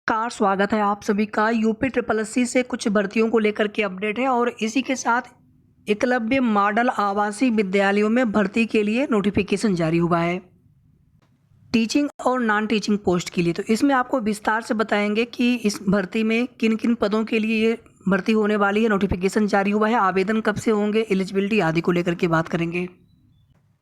नमस्कार, स्वागत है आप सभी का। यूपी ट्रिपल एससी से कुछ भर्तियों को लेकर के अपडेट है और इसी के साथ एकलव्य मॉडल आवासीय विद्यालयों में भर्ती के लिए नोटिफिकेशन जारी हुआ है टीचिंग और नॉन टीचिंग पोस्ट के लिए। तो इसमें आपको विस्तार से बताएंगे कि इस भर्ती में किन किन पदों के लिए ये भर्ती होने वाली है, नोटिफिकेशन जारी हुआ है, आवेदन कब से होंगे, एलिजिबिलिटी आदि को लेकर के बात करेंगे।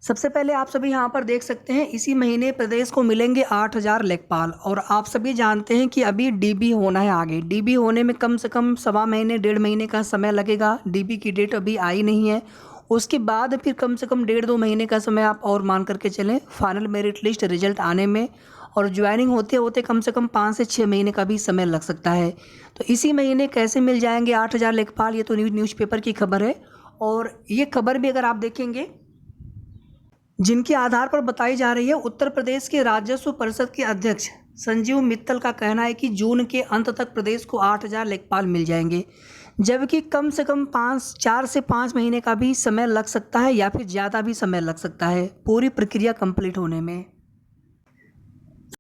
सबसे पहले आप सभी यहाँ पर देख सकते हैं, इसी महीने प्रदेश को मिलेंगे 8,000 लेखपाल। और आप सभी जानते हैं कि अभी डीबी होना है आगे। डीबी होने में कम से कम सवा महीने 1.5 महीने का समय लगेगा। डीबी की डेट अभी आई नहीं है। उसके बाद फिर कम से कम 1.5-2 महीने का समय आप और मान करके चलें फाइनल मेरिट लिस्ट रिजल्ट आने में, और ज्वाइनिंग होते होते कम से कम 5 से 6 महीने का भी समय लग सकता है। तो इसी महीने कैसे मिल जाएंगे 8,000 लेखपाल, ये तो न्यूज़पेपर की खबर है। और ये खबर भी अगर आप देखेंगे जिनके आधार पर बताई जा रही है, उत्तर प्रदेश के राजस्व परिषद के अध्यक्ष संजीव मित्तल का कहना है कि जून के अंत तक प्रदेश को 8,000 लेखपाल मिल जाएंगे, जबकि कम से कम 4 से 5 महीने का भी समय लग सकता है या फिर ज़्यादा भी समय लग सकता है पूरी प्रक्रिया कंप्लीट होने में।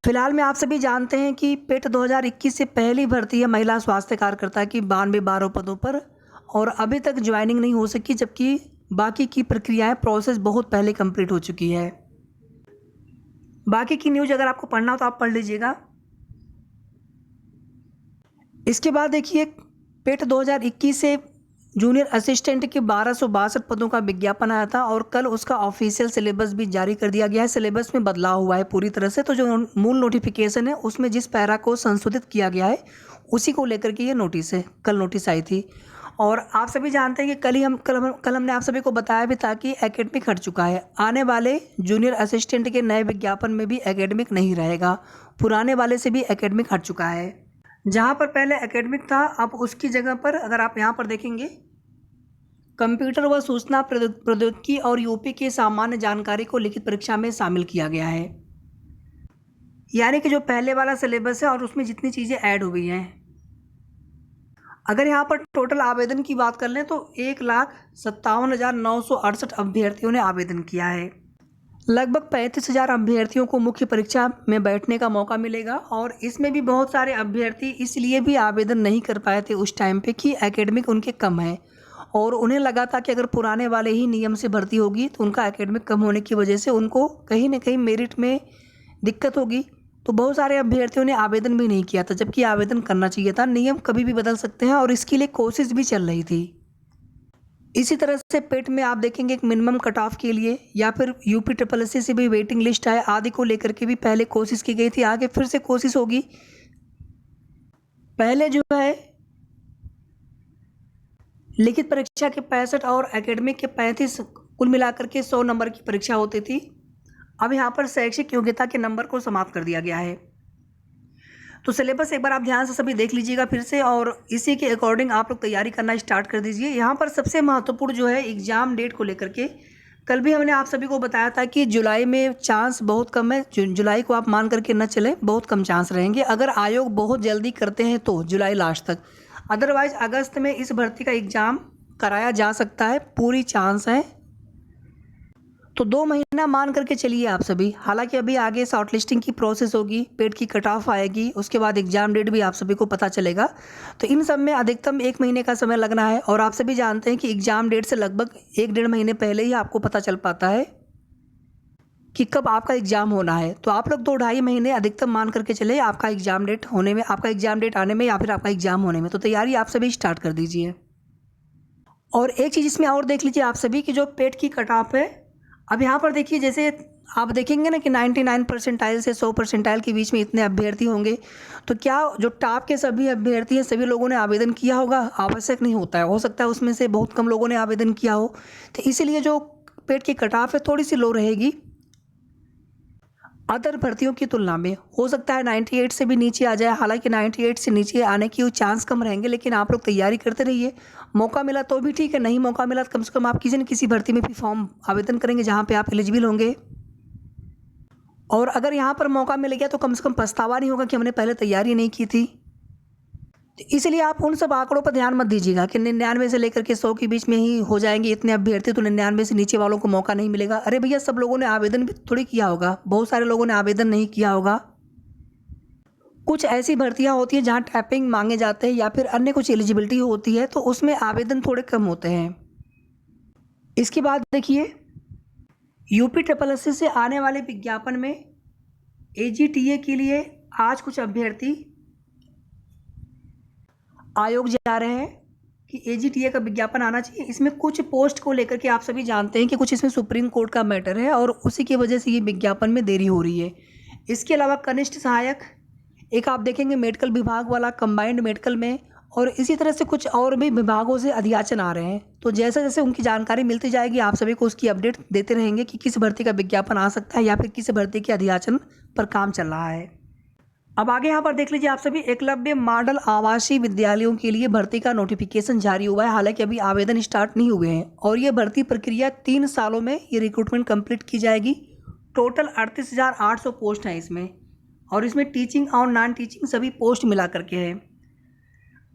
फिलहाल में आप सभी जानते हैं कि पेट 2021 से पहली भर्ती है महिला स्वास्थ्य कार्यकर्ता की 92 पदों पर, और अभी तक ज्वाइनिंग नहीं हो सकी, जबकि बाकी की प्रक्रियाएं प्रोसेस बहुत पहले कंप्लीट हो चुकी है। बाकी की न्यूज़ अगर आपको पढ़ना हो तो आप पढ़ लीजिएगा। इसके बाद देखिए, पेट 2021 से जूनियर असिस्टेंट के 1262 पदों का विज्ञापन आया था और कल उसका ऑफिशियल सिलेबस भी जारी कर दिया गया है। सिलेबस में बदलाव हुआ है पूरी तरह से। तो जो मूल नोटिफिकेशन है उसमें जिस पैरा को संशोधित किया गया है उसी को लेकर के ये नोटिस है, कल नोटिस आई थी। और आप सभी जानते हैं कि कल हमने आप सभी को बताया भी था कि एकेडमिक हट चुका है। आने वाले जूनियर असिस्टेंट के नए विज्ञापन में भी एकेडमिक नहीं रहेगा, पुराने वाले से भी एकेडमिक हट चुका है। जहां पर पहले एकेडमिक था, अब उसकी जगह पर अगर आप यहां पर देखेंगे, कंप्यूटर व सूचना प्रौद्योगिकी और यूपी की सामान्य जानकारी को लिखित परीक्षा में शामिल किया गया है। यानी कि जो पहले वाला सिलेबस है और उसमें जितनी चीज़ें ऐड हुई हैं। अगर यहाँ पर टोटल आवेदन की बात कर लें तो 1,57,968 अभ्यर्थियों ने आवेदन किया है। लगभग 35,000 अभ्यर्थियों को मुख्य परीक्षा में बैठने का मौका मिलेगा, और इसमें भी बहुत सारे अभ्यर्थी इसलिए भी आवेदन नहीं कर पाए थे उस टाइम पे कि एकेडमिक उनके कम है, और उन्हें लगा था कि अगर पुराने वाले ही नियम से भर्ती होगी तो उनका एकेडमिक कम होने की वजह से उनको कहीं ना कहीं मेरिट में दिक्कत होगी। तो बहुत सारे अभ्यर्थियों ने आवेदन भी नहीं किया था, जबकि आवेदन करना चाहिए था। नियम कभी भी बदल सकते हैं और इसके लिए कोशिश भी चल रही थी। इसी तरह से पेट में आप देखेंगे एक मिनिमम कट ऑफ के लिए या फिर यूपी ट्रिपल एससी से भी वेटिंग लिस्ट है आदि को लेकर के भी पहले कोशिश की गई थी, आगे फिर से कोशिश होगी। पहले जो है लिखित परीक्षा के 65 और एकेडमिक के 35, कुल मिलाकर के 100 नंबर की परीक्षा होती थी। अब यहाँ पर शैक्षिक योग्यता के नंबर को समाप्त कर दिया गया है। तो सिलेबस एक बार आप ध्यान से सभी देख लीजिएगा फिर से, और इसी के अकॉर्डिंग आप लोग तैयारी करना स्टार्ट कर दीजिए। यहाँ पर सबसे महत्वपूर्ण जो है एग्ज़ाम डेट को लेकर के, कल भी हमने आप सभी को बताया था कि जुलाई में चांस बहुत कम है। जुलाई को आप मान करके न चलें, बहुत कम चांस रहेंगे। अगर आयोग बहुत जल्दी करते हैं तो जुलाई लास्ट तक, अदरवाइज अगस्त में इस भर्ती का एग्ज़ाम कराया जा सकता है, पूरी चांस है। तो 2 महीना मान करके चलिए आप सभी। हालांकि अभी आगे शॉर्ट लिस्टिंग की प्रोसेस होगी, पेट की कट ऑफ आएगी, उसके बाद एग्जाम डेट भी आप सभी को पता चलेगा। तो इन सब में अधिकतम 1 महीने का समय लगना है, और आप सभी जानते हैं कि एग्जाम डेट से लगभग 1-1.5 महीने पहले ही आपको पता चल पाता है कि कब आपका एग्ज़ाम होना है। तो आप लोग 2-2.5 महीने अधिकतम मान करके चले आपका एग्ज़ाम डेट होने में, आपका एग्ज़ाम डेट आने में या फिर आपका एग्ज़ाम होने में। तो तैयारी आप सभी स्टार्ट कर दीजिए। और एक चीज़ इसमें और देख लीजिए आप सभी की, जो पेट की कट ऑफ है, अब यहाँ पर देखिए, जैसे आप देखेंगे ना कि 99 परसेंटाइल से 100 परसेंटाइल के बीच में इतने अभ्यर्थी होंगे, तो क्या जो टॉप के सभी अभ्यर्थी हैं सभी लोगों ने आवेदन किया होगा? आवश्यक नहीं होता है, हो सकता है उसमें से बहुत कम लोगों ने आवेदन किया हो। तो इसीलिए जो पेट की कट ऑफ है थोड़ी सी लो रहेगी अदर भर्तियों की तुलना में। हो सकता है 98 से भी नीचे आ जाए, हालांकि 98 से नीचे आने की चांस कम रहेंगे, लेकिन आप लोग तैयारी करते रहिए। मौका मिला तो भी ठीक है, नहीं मौका मिला तो कम से कम आप किसी न किसी भर्ती में भी फॉर्म आवेदन करेंगे जहाँ पे आप एलिजिबल होंगे। और अगर यहाँ पर मौका मिल गया तो कम से कम पछतावा नहीं होगा कि हमने पहले तैयारी नहीं की थी। तो इसलिए आप उन सब आंकड़ों पर ध्यान मत दीजिएगा कि 99 से लेकर के 100 के बीच में ही हो जाएंगे इतने अभ्यर्थी, तो 99 से नीचे वालों को मौका नहीं मिलेगा। अरे भैया, सब लोगों ने आवेदन भी थोड़ी किया होगा, बहुत सारे लोगों ने आवेदन नहीं किया होगा। कुछ ऐसी भर्तियां होती हैं जहां टाइपिंग मांगे जाते हैं या फिर अन्य कुछ एलिजिबिलिटी होती है, तो उसमें आवेदन थोड़े कम होते हैं। इसके बाद देखिए, यूपी ट्रिपल एस से आने वाले विज्ञापन में AGTA के लिए आज कुछ अभ्यर्थी आयोग जा रहे हैं कि AGTA का विज्ञापन आना चाहिए। इसमें कुछ पोस्ट को लेकर के आप सभी जानते हैं कि कुछ इसमें सुप्रीम कोर्ट का मैटर है और उसी की वजह से ये विज्ञापन में देरी हो रही है। इसके अलावा कनिष्ठ सहायक, एक आप देखेंगे मेडिकल विभाग वाला, कंबाइंड मेडिकल में, और इसी तरह से कुछ और भी विभागों से अधियाचन आ रहे हैं। तो जैसे जैसे उनकी जानकारी मिलती जाएगी आप सभी को उसकी अपडेट देते रहेंगे कि किस भर्ती का विज्ञापन आ सकता है या फिर किस भर्ती के अधियाचन पर काम चल रहा है। अब आगे यहाँ पर देख लीजिए आप सभी, एकलव्य मॉडल आवासीय विद्यालयों के लिए भर्ती का नोटिफिकेशन जारी हुआ है। हालांकि अभी आवेदन स्टार्ट नहीं हुए हैं और ये भर्ती प्रक्रिया 3 सालों में ये रिक्रूटमेंट कंप्लीट की जाएगी। टोटल 38,800 पोस्ट हैं इसमें, और इसमें टीचिंग और नॉन टीचिंग सभी पोस्ट मिला करके है।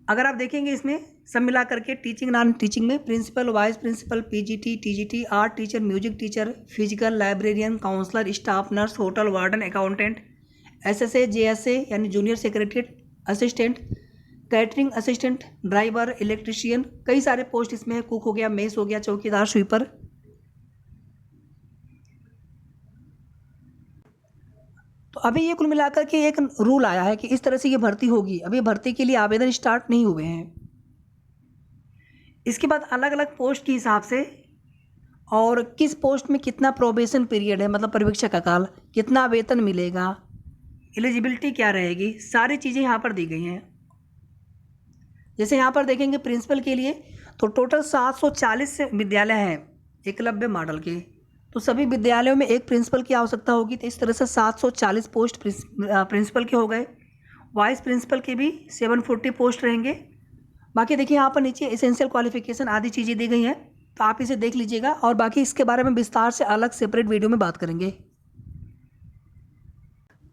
अगर आप देखेंगे इसमें सब मिला करके टीचिंग नॉन टीचिंग में principal, vice principal, PGT, TGT, art teacher, music teacher, physical, librarian, counsellor, staff nurse, hotel warden, accountant, SSA, JSA यानी junior secretariat assistant, catering assistant, driver, electrician, कई सारे पोस्ट इसमें है। कुक हो गया, mess हो गया, चौकीदार, स्वीपर। तो अभी ये कुल मिलाकर के एक रूल आया है कि इस तरह से ये भर्ती होगी। अभी भर्ती के लिए आवेदन स्टार्ट नहीं हुए हैं। इसके बाद अलग अलग पोस्ट के हिसाब से और किस पोस्ट में कितना प्रोबेशन पीरियड है, मतलब परीक्षा का काल, कितना वेतन मिलेगा, एलिजिबिलिटी क्या रहेगी, सारी चीज़ें यहाँ पर दी गई हैं। जैसे यहाँ पर देखेंगे प्रिंसिपल के लिए तो टोटल 740 विद्यालय हैं एकलव्य मॉडल के, तो सभी विद्यालयों में एक प्रिंसिपल की आवश्यकता होगी। तो इस तरह से 740 पोस्ट प्रिंसिपल के हो गए। वाइस प्रिंसिपल के भी 740 पोस्ट रहेंगे। बाकी देखिए यहाँ पर नीचे एसेंशियल क्वालिफिकेशन आदि चीज़ें दी गई हैं, तो आप इसे देख लीजिएगा और बाकी इसके बारे में विस्तार से अलग सेपरेट वीडियो में बात करेंगे।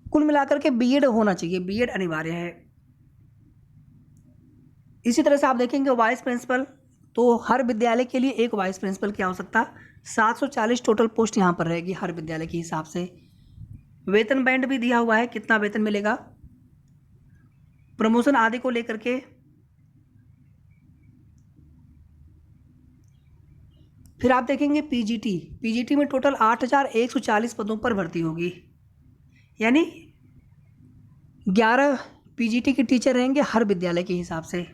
कुल मिलाकर के BEd होना चाहिए, BEd अनिवार्य है। इसी तरह से आप देखेंगे वाइस प्रिंसिपल, तो हर विद्यालय के लिए एक वाइस प्रिंसिपल की आवश्यकता, 740 टोटल पोस्ट यहाँ पर रहेगी हर विद्यालय के हिसाब से। वेतन बैंड भी दिया हुआ है, कितना वेतन मिलेगा, प्रमोशन आदि को लेकर के। फिर आप देखेंगे PGT में टोटल 8,140 पदों पर भर्ती होगी, यानी 11 PGT के टीचर रहेंगे हर विद्यालय के हिसाब से।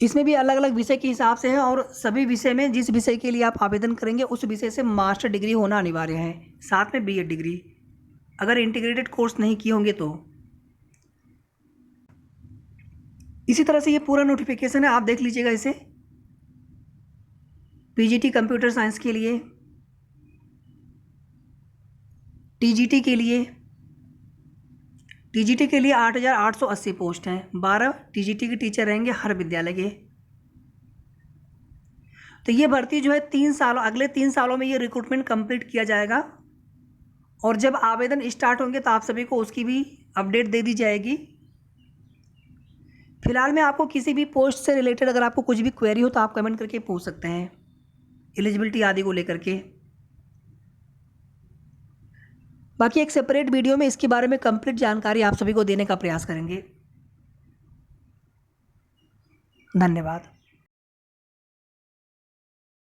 इसमें भी अलग अलग विषय के हिसाब से है और सभी विषय में जिस विषय के लिए आप आवेदन करेंगे उस विषय से मास्टर डिग्री होना अनिवार्य है, साथ में BEd डिग्री, अगर इंटीग्रेटेड कोर्स नहीं किए होंगे तो। इसी तरह से ये पूरा नोटिफिकेशन है, आप देख लीजिएगा इसे। PGT कंप्यूटर साइंस के लिए, TGT के लिए 8,880 पोस्ट हैं, 12 TGT के टीचर रहेंगे हर विद्यालय के। तो ये भर्ती जो है 3 सालों, अगले 3 सालों में ये रिक्रूटमेंट कंप्लीट किया जाएगा और जब आवेदन स्टार्ट होंगे तो आप सभी को उसकी भी अपडेट दे दी जाएगी। फिलहाल में आपको किसी भी पोस्ट से रिलेटेड अगर आपको कुछ भी क्वेरी हो तो आप कमेंट करके पूछ सकते हैं, एलिजिबिलिटी आदि को लेकर के। बाकी एक सेपरेट वीडियो में इसके बारे में कंप्लीट जानकारी आप सभी को देने का प्रयास करेंगे। धन्यवाद।